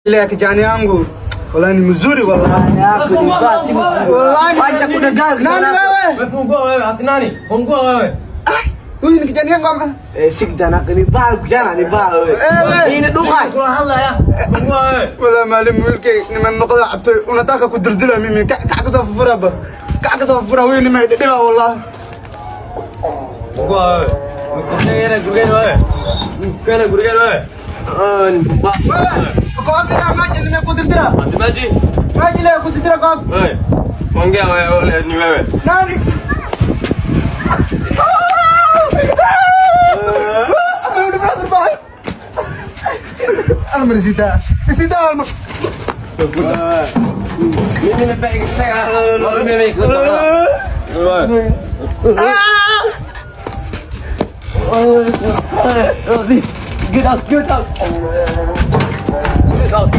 Ile ya kijani yangu wallahi ni mzuri wallahi. Yako ni basi mzuri. Wallahi Wacha kuna gazi. nani wewe? Wewe fungua wewe, ati nani? Fungua wewe. Huyu ni kijani yangu ama? Sikda na ni baa kijana ni baa wewe. Hii ni duka. Fungua hala ya. Fungua wewe. Wala mwalimu yule nimemnoqda abto unataka kudurdila mimi kaka safura ba. Kaka safura huyu nimedeba wallahi. Fungua wewe. Mkutengene gurugeni wewe. Mkutengene gurugeni wewe. Ni baa. Wewe uko wapi na maji nimekudurdila? Ati maji. Maji leo kudurdila kwa wapi? Wewe. Ongea wewe ni wewe. Nani? أنا مرزيتها نسيتها Mimi nimepeka shaka. Mimi Get out.